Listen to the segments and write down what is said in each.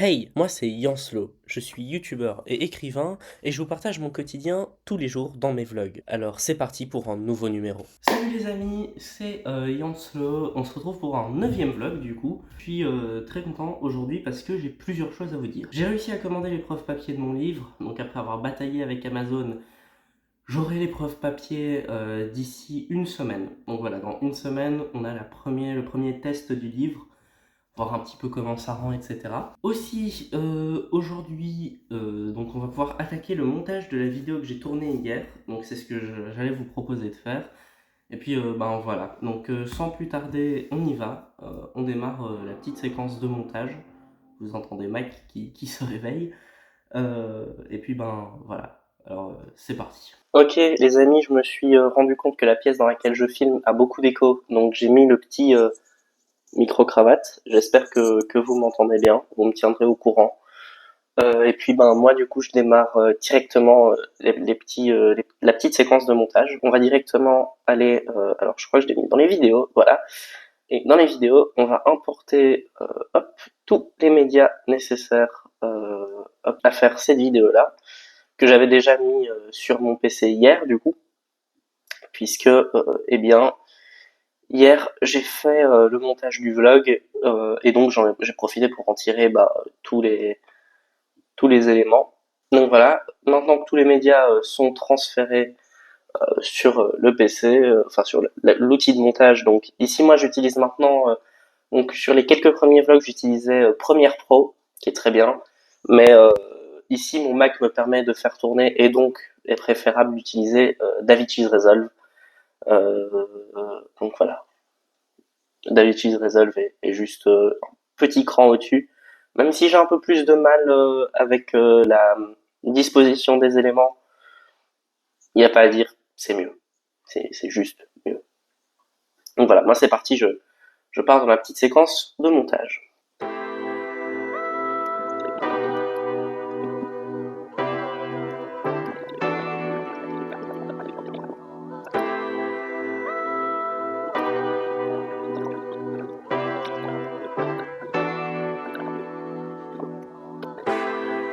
Hey, moi c'est Yanslo, je suis youtubeur et écrivain et je vous partage mon quotidien tous les jours dans mes vlogs. Alors c'est parti pour un nouveau numéro. Salut les amis, c'est Yanslo, on se retrouve pour un 9e vlog du coup. Je suis très content aujourd'hui parce que j'ai plusieurs choses à vous dire. J'ai réussi à commander l'épreuve papier de mon livre, donc après avoir bataillé avec Amazon, j'aurai l'épreuve papier d'ici une semaine. Donc voilà, dans une semaine, on a le premier test du livre, voir un petit peu comment ça rend, etc. Aussi, aujourd'hui, donc on va pouvoir attaquer le montage de la vidéo que j'ai tournée hier. Donc c'est ce que j'allais vous proposer de faire. Et puis, ben voilà. Donc sans plus tarder, on y va. On démarre la petite séquence de montage. Vous entendez Mike qui se réveille. Et puis, ben voilà. Alors, c'est parti. Ok, les amis, je me suis rendu compte que la pièce dans laquelle je filme a beaucoup d'écho. Donc j'ai mis le petit micro-cravate. J'espère que vous m'entendez bien, vous me tiendrez au courant. Et puis ben moi du coup je démarre directement la petite séquence de montage. On va directement aller, alors je crois que je l'ai mis dans les vidéos, voilà. Et dans les vidéos, on va importer hop, tous les médias nécessaires hop, à faire cette vidéo-là, que j'avais déjà mis sur mon PC hier du coup, puisque eh bien hier, j'ai fait le montage du vlog et donc j'ai profité pour en tirer tous les éléments. Donc voilà, maintenant que tous les médias sont transférés sur le PC, enfin sur l'outil de montage. Donc ici, moi, j'utilise maintenant, donc sur les quelques premiers vlogs, j'utilisais Premiere Pro, qui est très bien, mais ici, mon Mac me permet de faire tourner et donc est préférable d'utiliser DaVinci Resolve. Donc voilà. DaVinci Resolve est juste un petit cran au-dessus. Même si j'ai un peu plus de mal avec la disposition des éléments, il n'y a pas à dire, c'est mieux. C'est juste mieux. Donc voilà, moi c'est parti, je pars dans ma petite séquence de montage.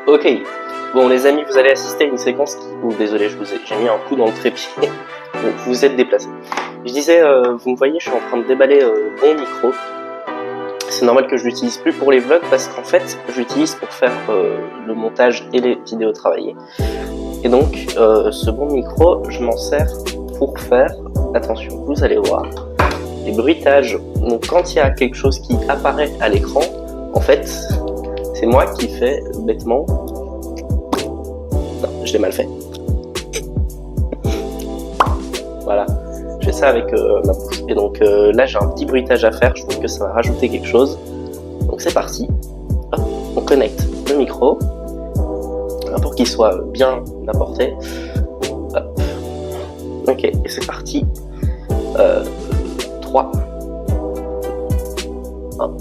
Ok, bon les amis, vous allez assister à une séquence qui... Oh, désolé, j'ai mis un coup dans le trépied. Bon, vous vous êtes déplacé. Je disais, vous me voyez, je suis en train de déballer mon micro. C'est normal que je l'utilise plus pour les vlogs parce qu'en fait, je l'utilise pour faire le montage et les vidéos travaillées. Et donc, ce bon micro, je m'en sers pour faire, attention, vous allez voir, des bruitages. Donc quand il y a quelque chose qui apparaît à l'écran, en fait, c'est moi qui fais bêtement... Non, je l'ai mal fait. Voilà, je fais ça avec ma bouche. Et donc là, j'ai un petit bruitage à faire, je trouve que ça va rajouter quelque chose. Donc c'est parti. Hop, on connecte le micro pour qu'il soit bien apporté. Hop. Ok, et c'est parti. 3. 1.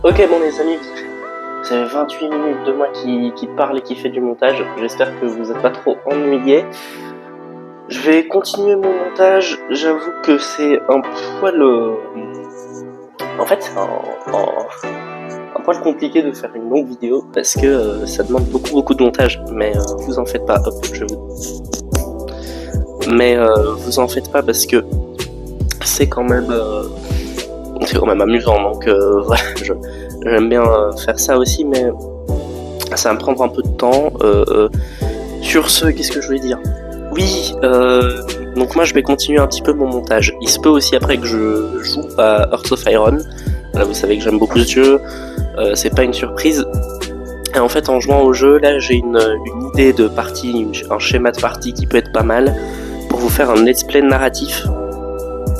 Ok, bon les amis, c'est 28 minutes de moi qui parle et qui fait du montage. J'espère que vous n'êtes pas trop ennuyés. Je vais continuer mon montage. J'avoue que c'est un poil... En fait, c'est un poil compliqué de faire une longue vidéo parce que ça demande beaucoup de montage. Mais vous en faites pas. Hop, Mais vous en faites pas parce que c'est quand même amusant. Donc voilà, j'aime bien faire ça aussi, mais ça va me prendre un peu de temps. Sur ce, qu'est-ce que je voulais dire? Oui, donc moi je vais continuer un petit peu mon montage. Il se peut aussi après que je joue à Hearts of Iron, Voilà, vous savez que j'aime beaucoup ce jeu, c'est pas une surprise. Et en fait, en jouant au jeu, là, j'ai une idée de partie, un schéma de partie qui peut être pas mal pour vous faire un let's play narratif.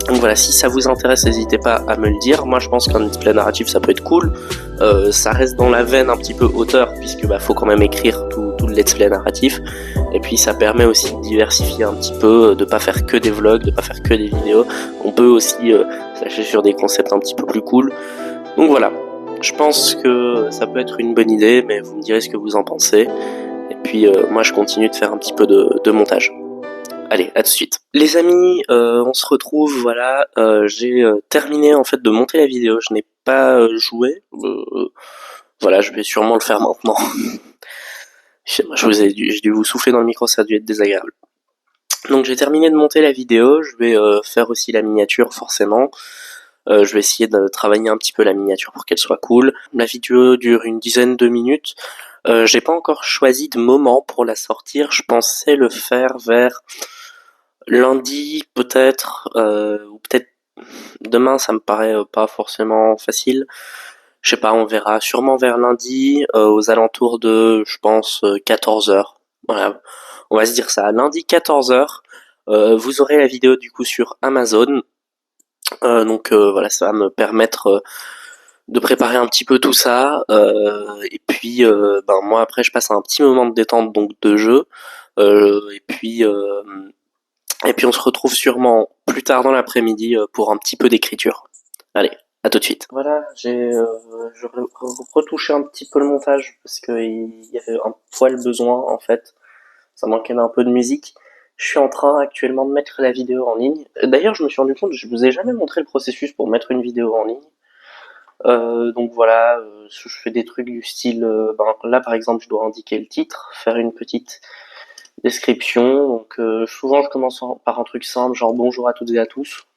Donc voilà, si ça vous intéresse, n'hésitez pas à me le dire. Moi, je pense qu'un let's play narratif, ça peut être cool. Ça reste dans la veine un petit peu auteur, puisque faut quand même écrire tout le let's play narratif. Et puis, ça permet aussi de diversifier un petit peu, de pas faire que des vlogs, de pas faire que des vidéos. On peut aussi se lâcher sur des concepts un petit peu plus cool. Donc voilà, je pense que ça peut être une bonne idée, mais vous me direz ce que vous en pensez. Et puis, moi, je continue de faire un petit peu de montage. Allez, à tout de suite. Les amis, on se retrouve, voilà, j'ai terminé en fait de monter la vidéo, je n'ai pas joué, voilà, je vais sûrement le faire maintenant. J'ai dû vous souffler dans le micro, ça a dû être désagréable. Donc j'ai terminé de monter la vidéo, je vais faire aussi la miniature forcément. Je vais essayer de travailler un petit peu la miniature pour qu'elle soit cool. La vidéo dure une dizaine de minutes. J'ai pas encore choisi de moment pour la sortir, je pensais le faire vers lundi peut-être, ou peut-être demain, ça me paraît pas forcément facile. Je sais pas, on verra sûrement vers lundi, aux alentours de, je pense, 14h. Voilà, on va se dire ça, lundi 14h. Vous aurez la vidéo du coup sur Amazon. Donc voilà, ça va me permettre de préparer un petit peu tout ça. Et puis, moi après, je passe un petit moment de détente donc de jeu. Et puis on se retrouve sûrement plus tard dans l'après-midi pour un petit peu d'écriture. Allez, à tout de suite. Voilà, j'ai retouché un petit peu le montage parce qu'il y avait un poil besoin en fait. Ça manquait d'un peu de musique. Je suis en train actuellement de mettre la vidéo en ligne. D'ailleurs, je me suis rendu compte, je vous ai jamais montré le processus pour mettre une vidéo en ligne. Donc voilà, je fais des trucs du style, là par exemple, je dois indiquer le titre, faire une petite description. Donc souvent je commence par un truc simple, genre bonjour à toutes et à tous.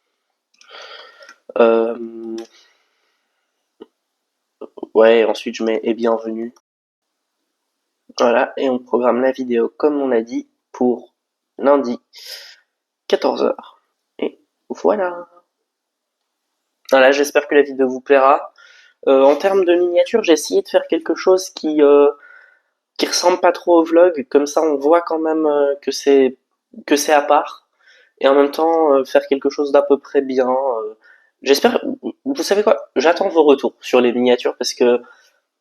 Ouais, ensuite je mets et bienvenue. Voilà, et on programme la vidéo comme on a dit pour lundi 14h. Et voilà. Voilà, j'espère que la vidéo vous plaira. En termes de miniature, j'ai essayé de faire quelque chose qui ressemble pas trop au vlog, comme ça on voit quand même que c'est à part, et en même temps faire quelque chose d'à peu près bien. J'espère, vous savez quoi, j'attends vos retours sur les miniatures parce que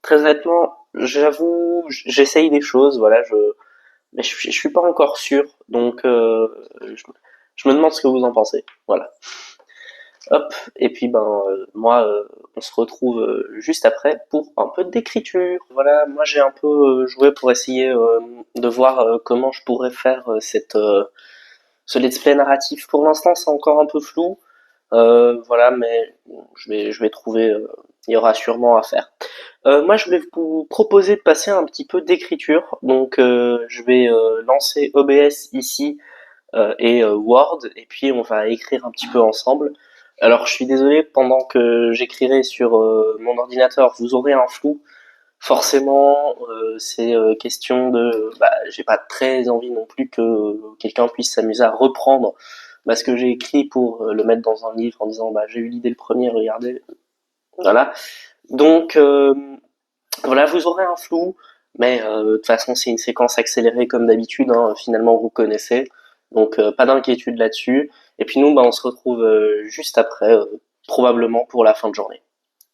très honnêtement, j'avoue, j'essaye des choses, voilà, mais je suis pas encore sûr, donc je me demande ce que vous en pensez, voilà. Hop, et puis moi, on se retrouve juste après pour un peu d'écriture. Voilà, moi j'ai un peu joué pour essayer de voir comment je pourrais faire ce let's play narratif. Pour l'instant, c'est encore un peu flou, voilà, mais je vais trouver. Il y aura sûrement à faire. Moi, je vais vous proposer de passer un petit peu d'écriture. Donc, je vais lancer OBS ici et Word, et puis on va écrire un petit peu ensemble. Alors je suis désolé, pendant que j'écrirai sur mon ordinateur, vous aurez un flou. Forcément, c'est question de... j'ai pas très envie non plus que quelqu'un puisse s'amuser à reprendre ce que j'ai écrit pour le mettre dans un livre en disant j'ai eu l'idée le premier, regardez. Voilà. Donc voilà, vous aurez un flou, mais de toute façon c'est une séquence accélérée comme d'habitude, hein, finalement vous connaissez. Donc pas d'inquiétude là-dessus. Et puis nous, on se retrouve juste après, probablement pour la fin de journée.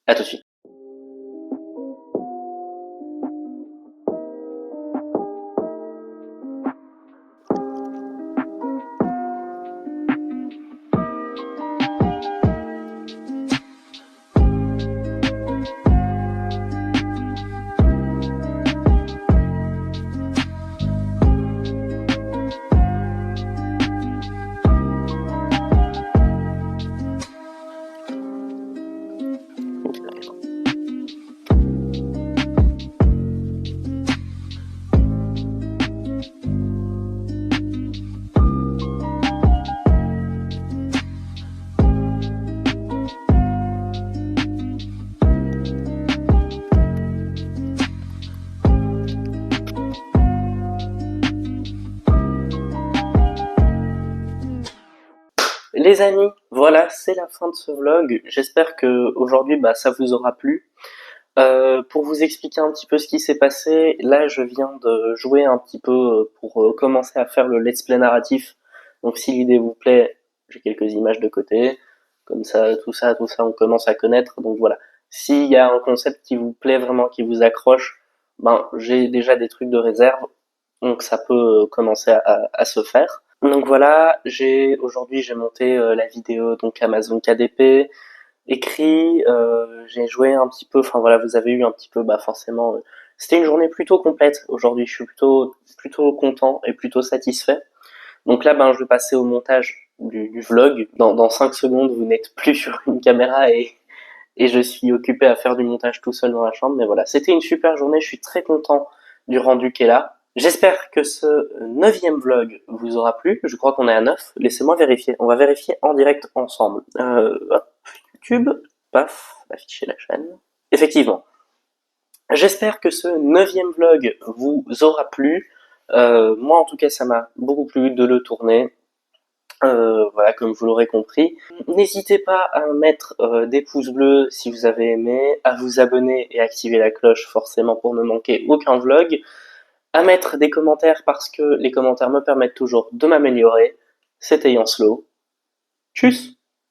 À tout de suite. Les amis, voilà, c'est la fin de ce vlog. J'espère que aujourd'hui, ça vous aura plu. Pour vous expliquer un petit peu ce qui s'est passé, là je viens de jouer un petit peu pour commencer à faire le let's play narratif. Donc si l'idée vous plaît, j'ai quelques images de côté, comme tout ça, on commence à connaître. Donc voilà, s'il y a un concept qui vous plaît vraiment, qui vous accroche, j'ai déjà des trucs de réserve, donc ça peut commencer à se faire. Donc voilà, aujourd'hui j'ai monté la vidéo donc Amazon KDP, écrit, j'ai joué un petit peu, enfin voilà, vous avez eu un petit peu, forcément, c'était une journée plutôt complète aujourd'hui, je suis plutôt content et plutôt satisfait. Donc là, je vais passer au montage du vlog. Dans 5 secondes, vous n'êtes plus sur une caméra et je suis occupé à faire du montage tout seul dans la chambre. Mais voilà, c'était une super journée, je suis très content du rendu qui est là. J'espère que ce 9e vlog vous aura plu. Je crois qu'on est à 9. Laissez-moi vérifier. On va vérifier en direct ensemble. Hop, YouTube, paf, afficher la chaîne. Effectivement. J'espère que ce 9e vlog vous aura plu. Moi en tout cas ça m'a beaucoup plu de le tourner. Voilà, comme vous l'aurez compris. N'hésitez pas à mettre des pouces bleus si vous avez aimé, à vous abonner et activer la cloche forcément pour ne manquer aucun vlog, à mettre des commentaires parce que les commentaires me permettent toujours de m'améliorer. C'était Yanslo. Tchuss!